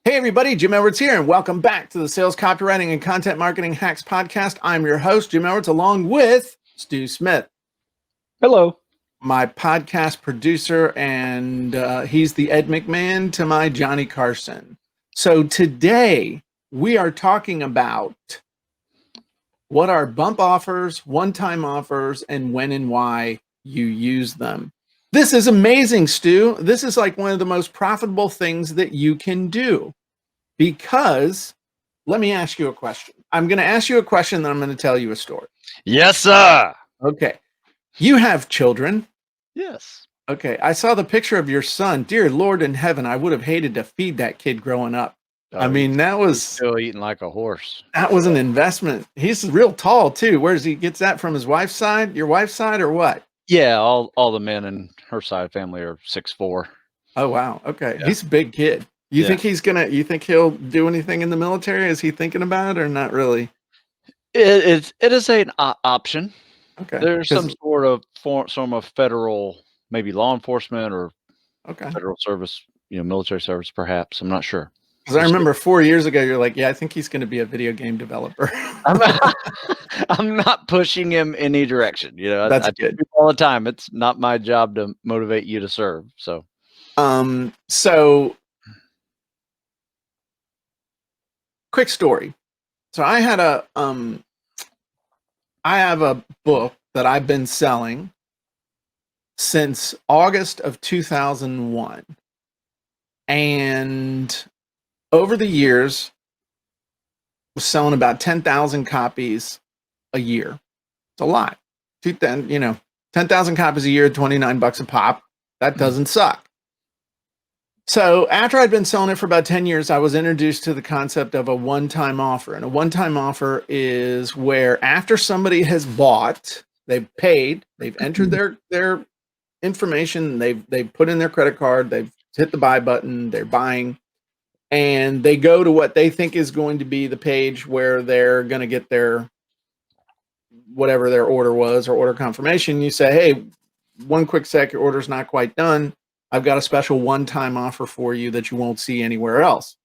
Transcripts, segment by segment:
Hey everybody, Jim Edwards here, and welcome back to the Sales Copywriting and Content Marketing Hacks Podcast. I'm your host, Jim Edwards, along with Stu Smith. Hello. My podcast producer, and he's the Ed McMahon to my Johnny Carson. So today we are talking about what are bump offers, one-time offers, and when and why you use them. This is amazing, Stu. This is like one of the most profitable things that you can do because, let me ask you a question. I'm going to ask you a question, then I'm going to tell you a story. Yes, sir. Okay. You have children. Yes. Okay. I saw the picture of your son. Dear Lord in heaven, I would have hated to feed that kid growing up. I mean, he's still eating like a horse. That was an investment. He's real tall too. Where does he gets that from? His wife's side? Your wife's side or what? Yeah, all the men in her side family are 6'4". Oh wow. Okay. Yeah. He's a big kid. You Yeah. think you think he'll do anything in the military? Is he thinking about it or not really? It is an option. Okay. There's some sort of form of federal, maybe law enforcement or Okay. federal service, military service, perhaps. I'm not sure. Because I remember 4 years ago, you're like, yeah, I think he's going to be a video game developer. I'm not pushing him in any direction. That's I good. do all the time. It's not my job to motivate you to serve. So, quick story. So I have a book that I've been selling since August of 2001. And over the years, was selling about 10,000 copies a year. It's a lot. 10,000 copies a year, $29 a pop. That doesn't suck. So after I'd been selling it for about 10 years, I was introduced to the concept of a one-time offer. And a one-time offer is where after somebody has bought, they've paid, they've entered their information, they've put in their credit card, they've hit the buy button, they're buying, and they go to what they think is going to be the page where they're going to get their whatever their order was or order confirmation. You say, hey, one quick sec, your order's not quite done. I've got a special one-time offer for you that you won't see anywhere else.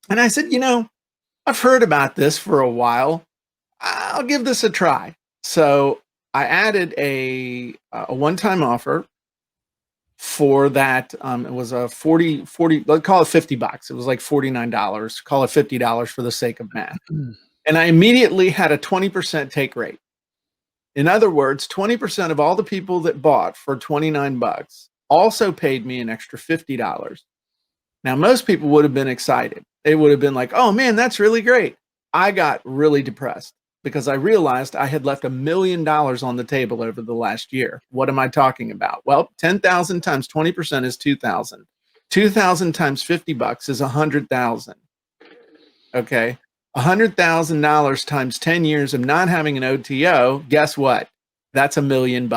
And I said, I've heard about this for a while. I'll give this a try. So I added a one-time offer for that. It was a 40, let's call it $50. It was like $49. Call it $50 for the sake of math. And I immediately had a 20% take rate. In other words, 20% of all the people that bought for $29 also paid me an extra $50. Now, most people would have been excited. They would have been like, oh man, that's really great. I got really depressed because I realized I had left $1 million on the table over the last year. What am I talking about? Well, 10,000 times 20% is 2,000. 2,000 times $50 is 100,000. Okay. $100,000 times 10 years of not having an OTO. Guess what? That's $1 million.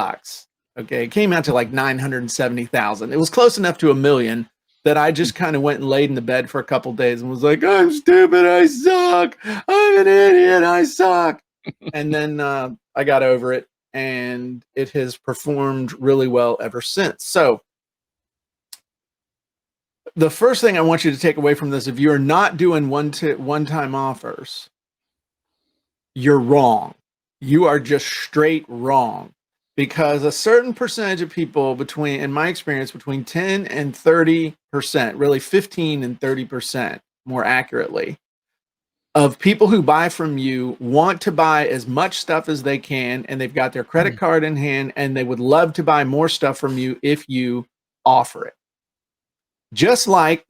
Okay. It came out to like 970,000. It was close enough to $1 million that I just kind of went and laid in the bed for a couple of days and was like, I'm stupid. I suck. I'm an idiot. I suck. And then I got over it, and it has performed really well ever since. So the first thing I want you to take away from this, if you're not doing one-time offers, you're wrong. You are just straight wrong. Because a certain percentage of people in my experience, between 10 and 30%, really 15 and 30% more accurately, of people who buy from you want to buy as much stuff as they can, and they've got their credit card in hand, and they would love to buy more stuff from you if you offer it. Just like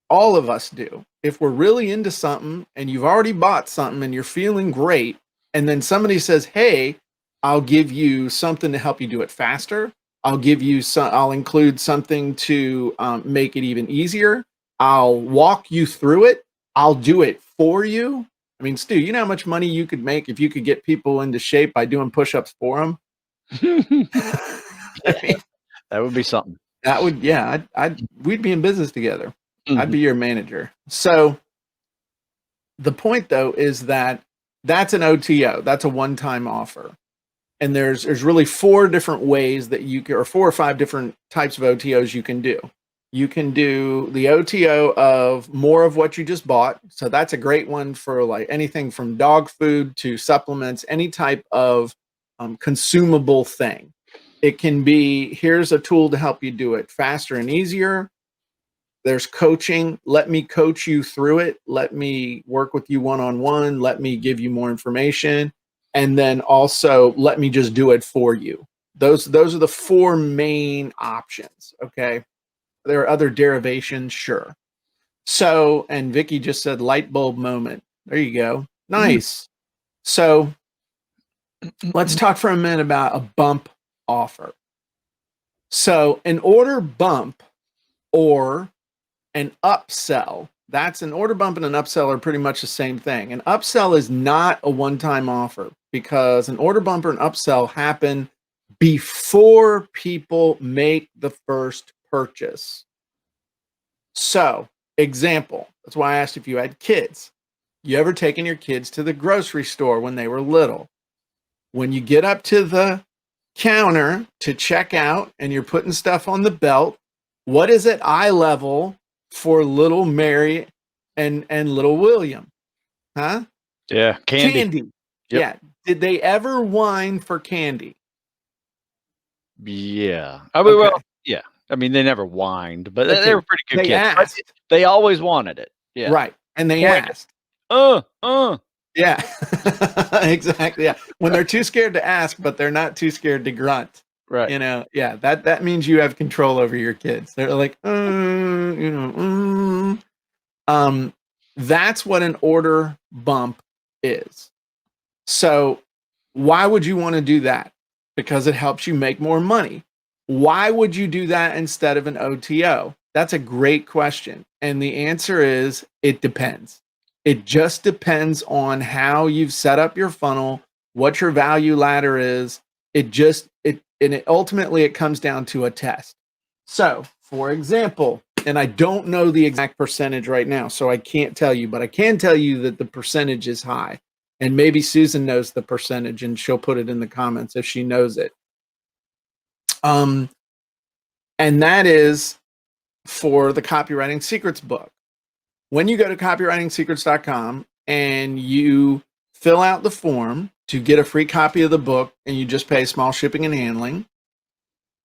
all of us do. If we're really into something and you've already bought something and you're feeling great, and then somebody says, hey, I'll give you something to help you do it faster. I'll include something to make it even easier. I'll walk you through it. I'll do it for you. I mean, Stu, you know how much money you could make if you could get people into shape by doing push-ups for them? That would be something. That would, yeah, we'd be in business together. I'd be your manager. So the point though is that that's an OTO. That's a one-time offer. And there's really 4 different ways that you can, or 4 or 5 different types of OTOs you can do. You can do the OTO of more of what you just bought. So that's a great one for like anything from dog food to supplements, any type of consumable thing. It can be, here's a tool to help you do it faster and easier. There's coaching. Let me coach you through it. Let me work with you one-on-one. Let me give you more information. And then also let me just do it for you. Those are the four main options. Okay. There are other derivations, sure. So, and Vicky just said light bulb moment. There you go. Nice. So let's talk for a minute about a bump offer. So an order bump or an upsell, that's an order bump and an upsell are pretty much the same thing. An upsell is not a one-time offer because an order bump or an upsell happen before people make the first purchase. So, example, that's why I asked if you had kids. You ever taken your kids to the grocery store when they were little? When you get up to the counter to check out and you're putting stuff on the belt, what is at eye level for little Mary and little William? Huh? Yeah, candy. Yep. Yeah. Yep. Did they ever whine for candy? Yeah. I mean, Okay. well, yeah. I mean, they never whined, but Okay. they were pretty good They kids. But asked. they always wanted it. Yeah. Right. And they Pointed. asked. Yeah. Exactly. Yeah. When they're too scared to ask, but they're not too scared to grunt. Right. You know, yeah, that means you have control over your kids. They're like, that's what an order bump is. So why would you want to do that? Because it helps you make more money. Why would you do that instead of an OTO? That's a great question. And the answer is it depends. It just depends on how you've set up your funnel, what your value ladder is. Ultimately it comes down to a test. So, for example, and I don't know the exact percentage right now, so I can't tell you, but I can tell you that the percentage is high. And maybe Susan knows the percentage and she'll put it in the comments if she knows it. And that is for the Copywriting Secrets book. When you go to copywritingsecrets.com and you fill out the form to get a free copy of the book and you just pay small shipping and handling,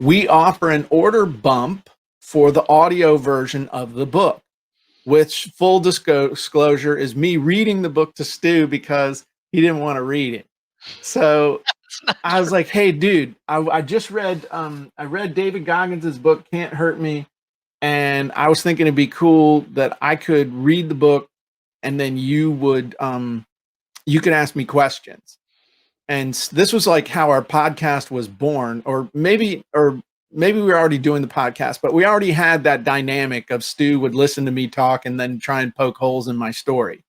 we offer an order bump for the audio version of the book, which full disclosure is me reading the book to Stu because he didn't want to read it. So I was like, hey, dude, I just read, I read David Goggins' book, Can't Hurt Me. And I was thinking it'd be cool that I could read the book and then you could ask me questions. And this was like how our podcast was born, or maybe we were already doing the podcast, but we already had that dynamic of Stu would listen to me talk and then try and poke holes in my story.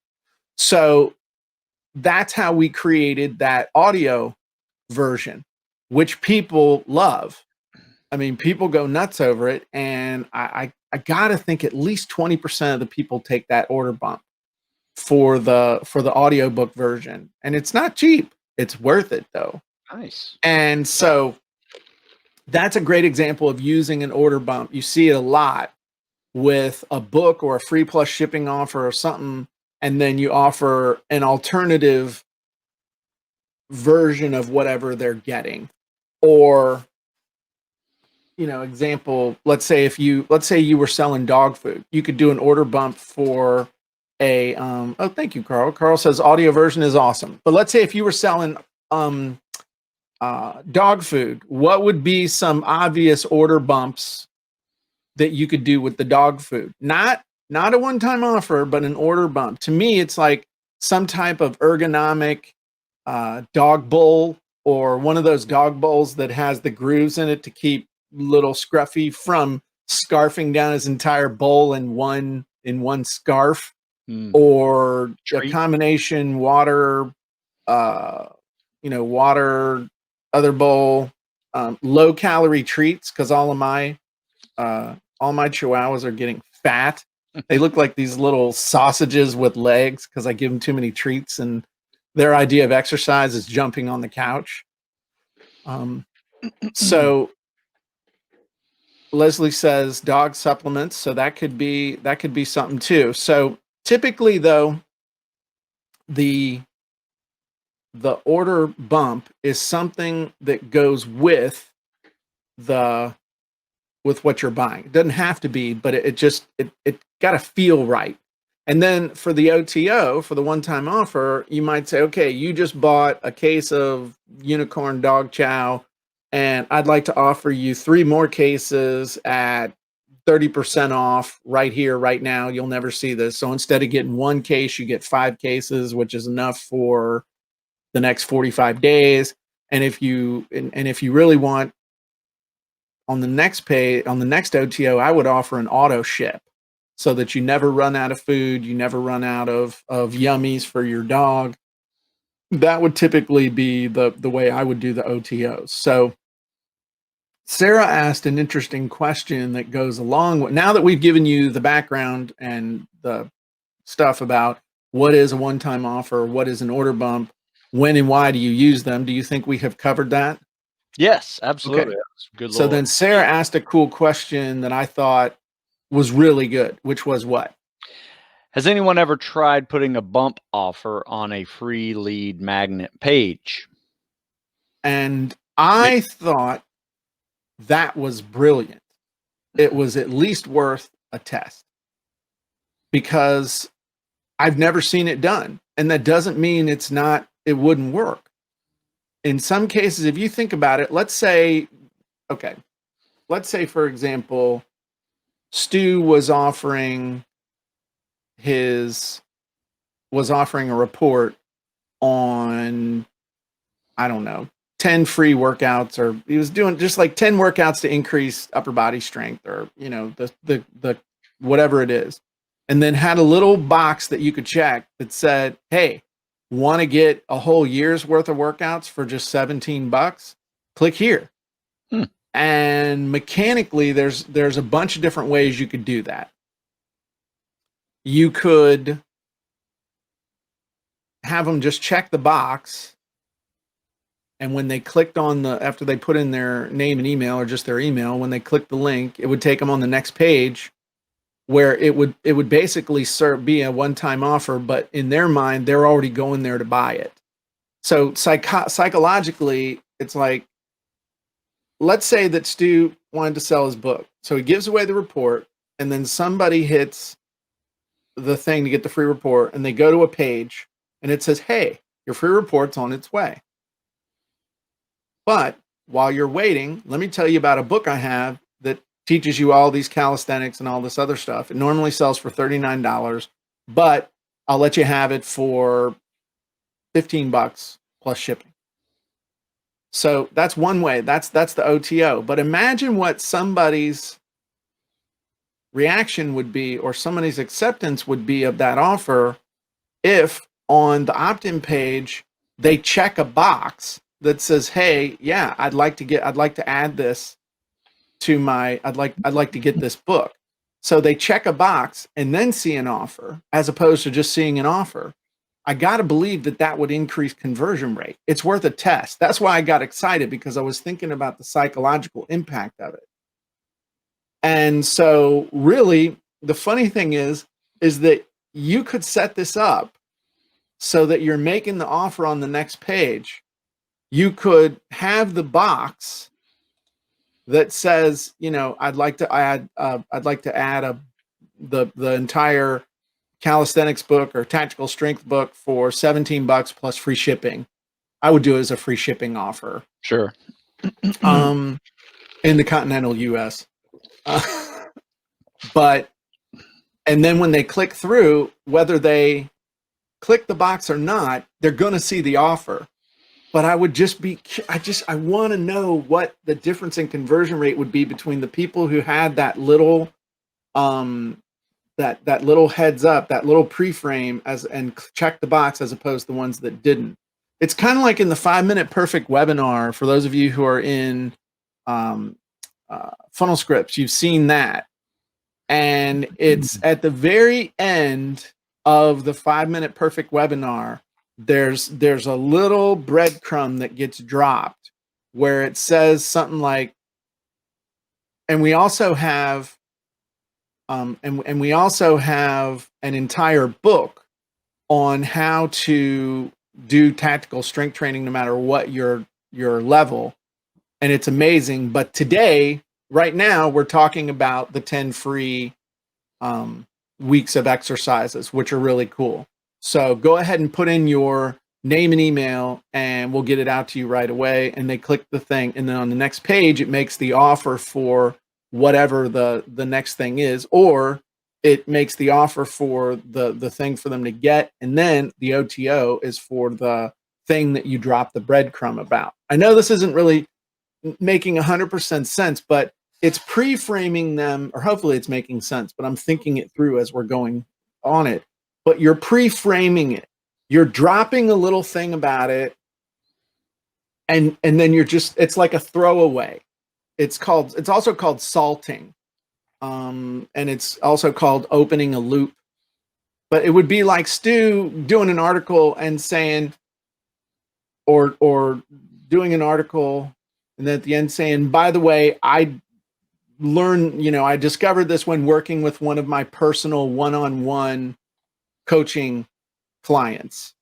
So that's how we created that audio version, which people love. I mean, people go nuts over it. And I gotta think at least 20% of the people take that order bump for the audiobook version. And it's not cheap. It's worth it though. Nice. And so that's a great example of using an order bump. You see it a lot with a book or a free plus shipping offer or something, and then you offer an alternative version of whatever they're getting. Or, example, let's say you were selling dog food, you could do an order bump for a oh, thank you, Carl. Carl says audio version is awesome. But let's say if you were selling dog food, what would be some obvious order bumps that you could do with the dog food? Not a one-time offer, but an order bump. To me, it's like some type of ergonomic dog bowl, or one of those dog bowls that has the grooves in it to keep little Scruffy from scarfing down his entire bowl in one scarf. Or a combination water, water, other bowl, low calorie treats, because all my chihuahuas are getting fat. They look like these little sausages with legs because I give them too many treats, and their idea of exercise is jumping on the couch. So Leslie says dog supplements, so that could be something too. So typically, though, the order bump is something that goes with the with what you're buying. It doesn't have to be, but it got to feel right. And then for the OTO, for the one-time offer, you might say, okay, you just bought a case of unicorn dog chow, and I'd like to offer you 3 more cases at 30% off right here, right now. You'll never see this. So instead of getting 1 case, you get 5 cases, which is enough for the next 45 days. And if you really want, on the next OTO, I would offer an auto ship so that you never run out of food, you never run out of yummies for your dog. That would typically be the way I would do the OTOs. So Sarah asked an interesting question that goes along with, now that we've given you the background and the stuff about what is a one-time offer, what is an order bump, when and why do you use them, do you think we have covered that? Yes, absolutely. Okay. Good So then Sarah asked a cool question that I thought was really good, which was what? Has anyone ever tried putting a bump offer on a free lead magnet page? And I thought that was brilliant. It was at least worth a test because I've never seen it done. And that doesn't mean it wouldn't work. In some cases, if you think about it, let's say, for example, Stu was offering a report on, I don't know, 10 free workouts, or he was doing just like 10 workouts to increase upper body strength, or, you know, the whatever it is. And then had a little box that you could check that said, hey, want to get a whole year's worth of workouts for just $17? Click here. And mechanically, there's a bunch of different ways you could do that. You could have them just check the box, and when they clicked on after they put in their name and email, or just their email, when they clicked the link, it would take them on the next page where it would basically be a one-time offer, but in their mind, they're already going there to buy it. So psychologically, it's like, let's say that Stu wanted to sell his book. So he gives away the report, and then somebody hits the thing to get the free report, and they go to a page, and it says, hey, your free report's on its way. But while you're waiting, let me tell you about a book I have that teaches you all these calisthenics and all this other stuff. It normally sells for $39, but I'll let you have it for $15 plus shipping. So that's one way. That's the OTO. But imagine what somebody's reaction would be, or somebody's acceptance would be of that offer, if on the opt-in page they check a box that says, hey, yeah, I'd like to add this to my, I'd like to get this book. So they check a box and then see an offer, as opposed to just seeing an offer. I got to believe that would increase conversion rate. It's worth a test. That's why I got excited, because I was thinking about the psychological impact of it. And so really, the funny thing is that you could set this up so that you're making the offer on the next page. You could have the box that says, you know, I'd like to add the entire calisthenics book or tactical strength book for $17 plus free shipping. I would do it as a free shipping offer. Sure. In the continental US. But, and then when they click through, whether they click the box or not, they're going to see the offer. But I would I want to know what the difference in conversion rate would be between the people who had that little, that little heads up, that little pre-frame and check the box, as opposed to the ones that didn't. It's kind of like in the 5-minute perfect webinar. For those of you who are in funnel scripts, you've seen that. And it's at the very end of the 5-minute perfect webinar, there's a little breadcrumb that gets dropped where it says something like, and we also have and we also have an entire book on how to do tactical strength training no matter what your level, and it's amazing. But today, right now, we're talking about the 10 free weeks of exercises, which are really cool. So go ahead and put in your name and email, and we'll get it out to you right away. And they click the thing, and then on the next page, it makes the offer for whatever the next thing is, or it makes the offer for the thing for them to get, and then the OTO is for the thing that you drop the breadcrumb about. I know this isn't really making 100% sense, but it's pre-framing them, or hopefully it's making sense, but I'm thinking it through as we're going on it. But you're pre-framing it. You're dropping a little thing about it, and then you're just, it's like a throwaway. It's also called salting. And it's also called opening a loop. But it would be like Stu doing an article and saying, or doing an article, and then at the end saying, by the way, I discovered this when working with one of my personal one-on-one coaching clients,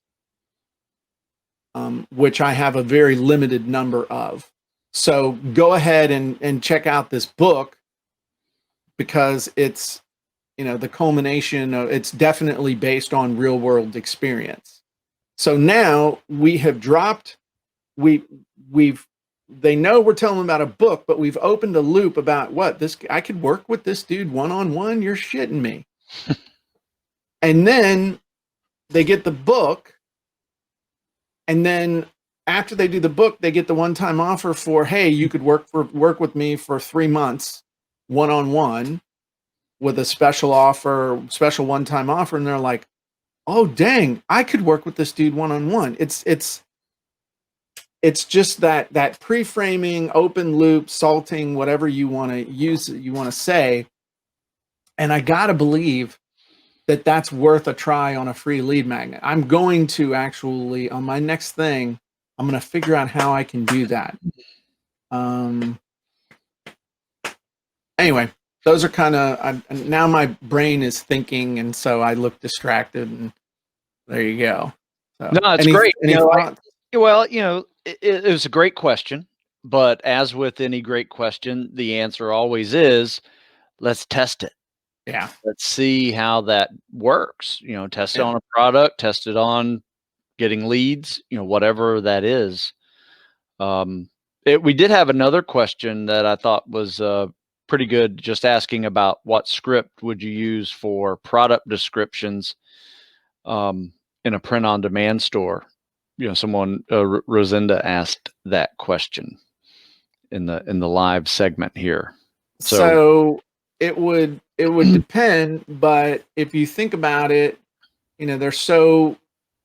which I have a very limited number of. So go ahead and check out this book, because it's, the culmination of, it's definitely based on real world experience. So now we have dropped, they know we're telling them about a book, but we've opened a loop about I could work with this dude one-on-one. You're shitting me. And then they get the book. And then after they do the book, they get the one-time offer for, hey, you could work with me for 3 months one-on-one with a special one-time offer. And they're like, oh, dang, I could work with this dude one-on-one. It's just that pre-framing, open loop, salting, whatever you want to use, you want to say. And I got to believe that that's worth a try on a free lead magnet. I'm going to actually, on my next thing, I'm going to figure out how I can do that. Anyway, those are kind of, now my brain is thinking, and so I look distracted, and there you go. So, no, it's great. Any thoughts? Well, it was a great question, but as with any great question, the answer always is, let's test it. Yeah. Let's see how that works. Test it on a product, test it on getting leads, whatever that is. We did have another question that I thought was pretty good, just asking about what script would you use for product descriptions in a print-on-demand store. Someone, Rosinda, asked that question in the live segment here. So it would depend, but if you think about it, there's so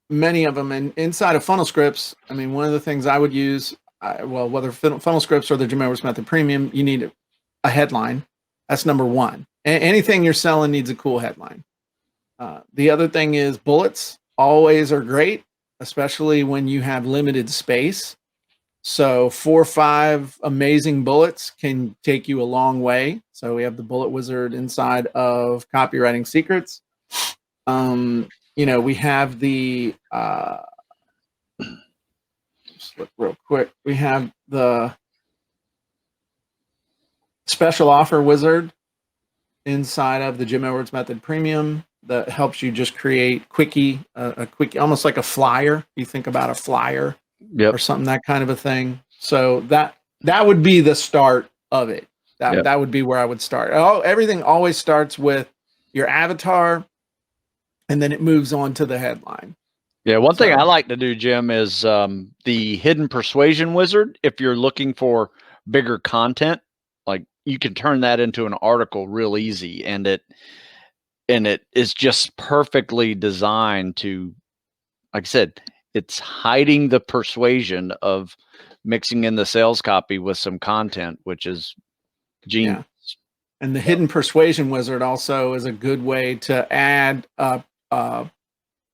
many of them, and inside of funnel scripts, I mean, one of the things I would use, whether funnel scripts or the Jim Edwards Method Premium, you need a headline. That's number one. Anything you're selling needs a cool headline. The other thing is bullets always are great, especially when you have limited space. So 4 or 5 amazing bullets can take you a long way. So we have the bullet wizard inside of Copywriting Secrets. We have the just look real quick. We have the special offer wizard inside of the Jim Edwards Method Premium that helps you just create a quickie, almost like a flyer. You think about a flyer. Yep. Or something, that kind of a thing. So that would be the start of it. That would be where I would start. Everything always starts with your avatar, and then it moves on to the headline. Yeah, one thing I like to do, Jim, is the hidden persuasion wizard. If you're looking for bigger content, like, you can turn that into an article real easy, and it is just perfectly designed to, like I said, it's hiding the persuasion of mixing in the sales copy with some content, which is genius. Yeah. And the hidden persuasion wizard also is a good way to add a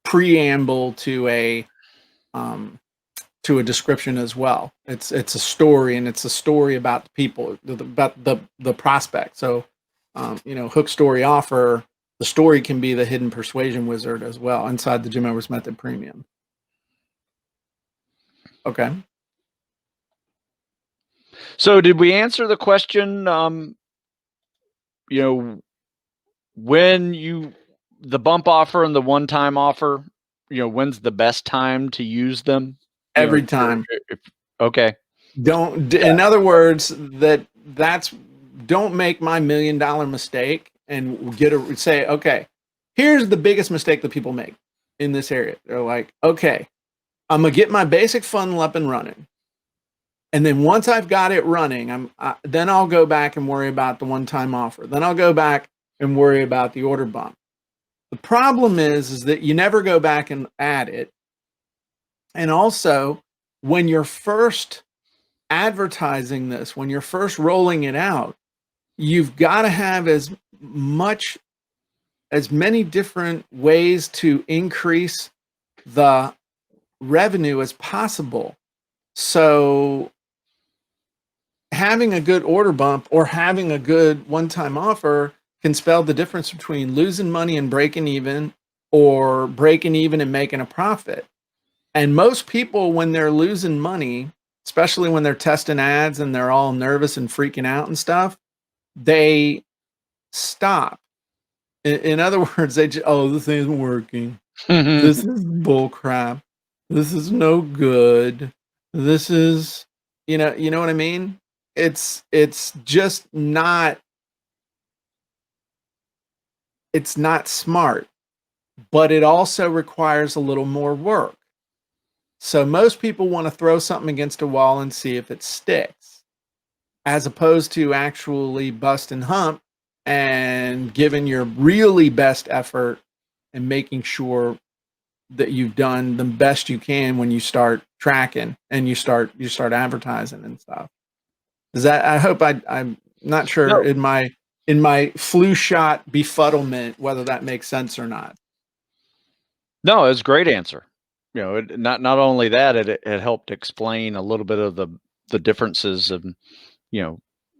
preamble to a to a description as well. It's a story, and it's a story about the people, about the prospect. So, hook, story, offer. The story can be the hidden persuasion wizard as well inside the Jim Edwards Method Premium. Okay. So did we answer the question? When the bump offer and the one-time offer, when's the best time to use them? Every time. Okay. In other words, don't make my $1 million mistake and say, okay, here's the biggest mistake that people make in this area. They're like, okay, I'm gonna get my basic funnel up and running. And then once I've got it running, then I'll go back and worry about the one-time offer. Then I'll go back and worry about the order bump. The problem is that you never go back and add it. And also, when you're first advertising this, when you're first rolling it out, you've got to have as many different ways to increase the revenue as possible. So having a good order bump or having a good one-time offer can spell the difference between losing money and breaking even, or breaking even and making a profit. And most people, when they're losing money, especially when they're testing ads and they're all nervous and freaking out and stuff, they stop. In other words, they just, oh, this isn't working. This is bull crap. This is no good. This is, you know what I mean? It's just not, it's not smart, but it also requires a little more work. So most people want to throw something against a wall and see if it sticks, as opposed to actually bust and hump and giving your really best effort and making sure that you've done the best you can when you start tracking and you start advertising and stuff. Does that, I hope I'm not sure No. in my flu shot befuddlement whether that makes sense or not. No, it's a great answer. Not only that, it helped explain a little bit of the differences of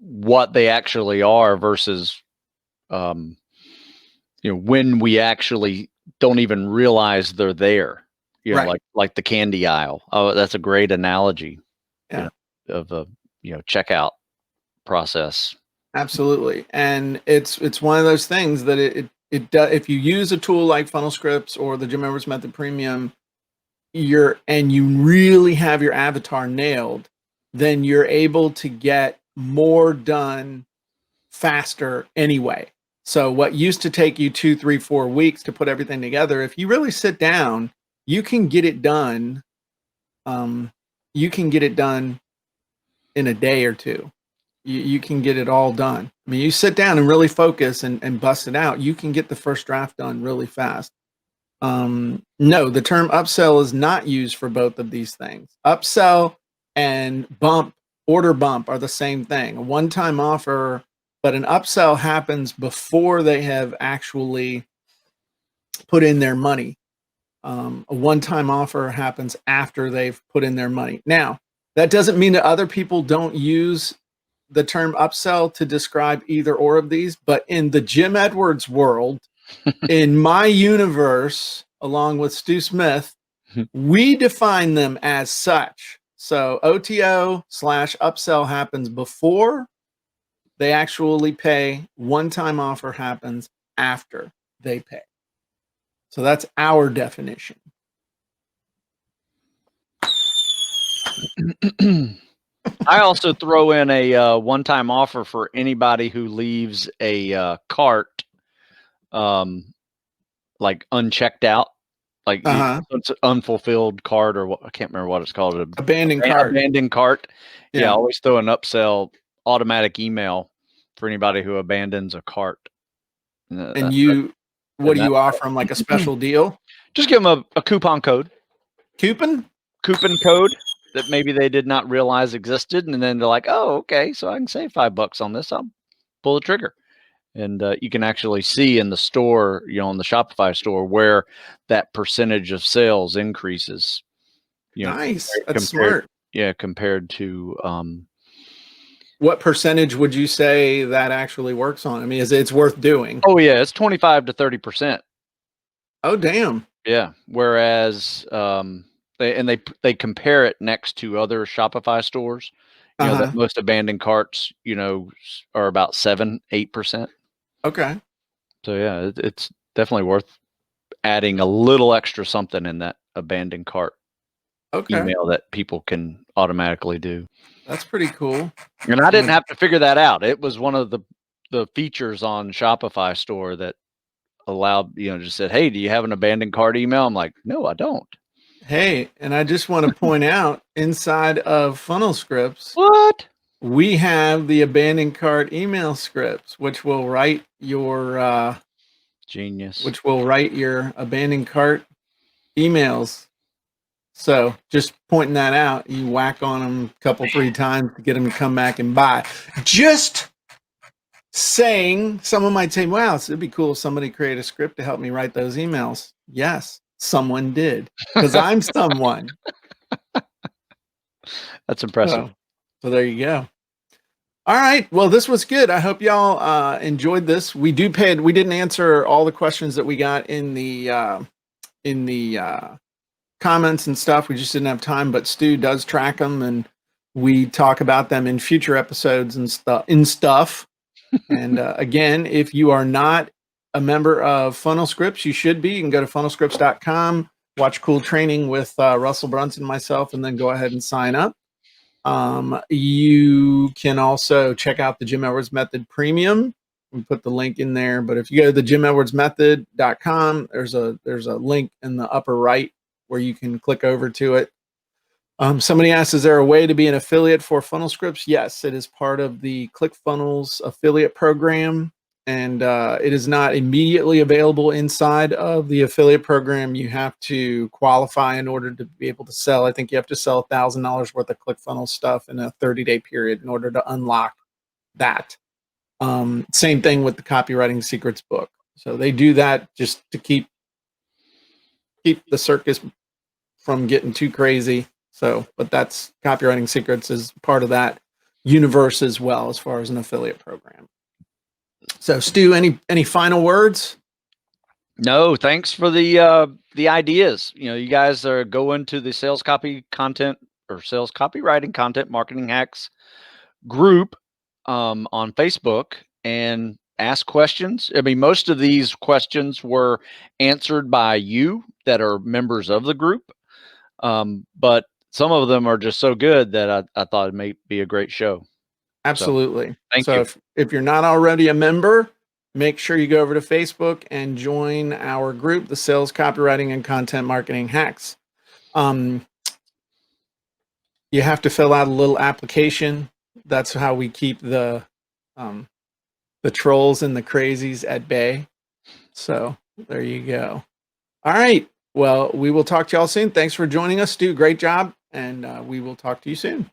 what they actually are versus when we actually don't even realize they're there. Right. Like the candy aisle. Oh, that's a great analogy. Yeah. Of a checkout process. Absolutely. And it's one of those things that it does, if you use a tool like Funnel Scripts or the Jim Edwards Method Premium, and you really have your avatar nailed, then you're able to get more done faster anyway. So what used to take you 2, 3, 4 weeks to put everything together, if you really sit down, you can get it done. You can get it done in a day or two. You can get it all done. I mean, you sit down and really focus and bust it out, you can get the first draft done really fast. No, the term upsell is not used for both of these things. Upsell and order bump are the same thing. A one-time offer, but an upsell happens before they have actually put in their money. A one-time offer happens after they've put in their money. Now, that doesn't mean that other people don't use the term upsell to describe either or of these, but in the Jim Edwards world, in my universe, along with Stu Smith, we define them as such. So OTO/upsell happens before they actually pay. One-time offer happens after they pay. So that's our definition. I also throw in a one-time offer for anybody who leaves a cart like unchecked out, like it's an unfulfilled cart, or what, I can't remember what it's called. Abandoned cart. Abandoned cart. Yeah, always throw an upsell automatic email for anybody who abandons a cart. And what do you offer them, like a special deal? Just give them a coupon code. Coupon code that maybe they did not realize existed, and then they're like, oh, okay, so I can save $5 on this. I'll pull the trigger. And you can actually see in the store, on the Shopify store, where that percentage of sales increases. You know, Nice. That's compared, smart. yeah, compared to What percentage would you say that actually works on? I mean, it's worth doing? oh yeah, it's 25 to 30%. Oh, damn. Yeah. Whereas they compare it next to other Shopify stores. You know, that Uh-huh. most abandoned carts, you know, are about 7-8%. Okay. So yeah, it's definitely worth adding a little extra something in that abandoned cart Okay. email that people can automatically do. That's pretty cool. And I I'm didn't gonna, have to figure that out. It was one of the features on Shopify store that allowed, you know, just said, "Hey, do you have an abandoned cart email?" I'm like, "No, I don't." hey, and I just want to point out inside of Funnel Scripts, What? we have the abandoned cart email scripts, which will write your Genius. abandoned cart emails. So just pointing that out, you whack on them a couple, 3 times to get them to come back and buy. Just saying, someone might say, wow, so it'd be cool if somebody created a script to help me write those emails. Yes, someone did, because I'm someone. That's impressive. So there you go. All right. Well, this was good. I hope y'all enjoyed this. We didn't answer all the questions that we got in the comments and stuff. We just didn't have time, but Stu does track them, and we talk about them in future episodes and stuff. And again, if you are not a member of Funnel Scripts, you should be. You can go to funnelscripts.com, watch cool training with Russell Brunson and myself, and then go ahead and sign up. You can also check out the Jim Edwards Method Premium. We put the link in there, but if you go to the JimEdwardsMethod.com, there's a link in the upper right where you can click over to it. Somebody asked, is there a way to be an affiliate for Funnel Scripts? Yes, it is part of the ClickFunnels affiliate program, and it is not immediately available inside of the affiliate program. You have to qualify in order to be able to sell. I think you have to sell $1,000 worth of ClickFunnels stuff in a 30-day period in order to unlock that. Same thing with the Copywriting Secrets book. So they do that just to keep the circus from getting too crazy. So, but that's Copywriting Secrets is part of that universe as well, as far as an affiliate program. So, Stu, any final words? No, thanks for the ideas. You know, you guys are going to the sales copywriting content marketing hacks group on Facebook and ask questions. I mean, most of these questions were answered by you that are members of the group. But some of them are just so good that I thought it may be a great show. Absolutely. Thank you. If you're not already a member, make sure you go over to Facebook and join our group, the Sales Copywriting and Content Marketing Hacks. You have to fill out a little application. That's how we keep the trolls and the crazies at bay. So there you go. All right. Well, we will talk to y'all soon. Thanks for joining us, Stu. Great job. And we will talk to you soon.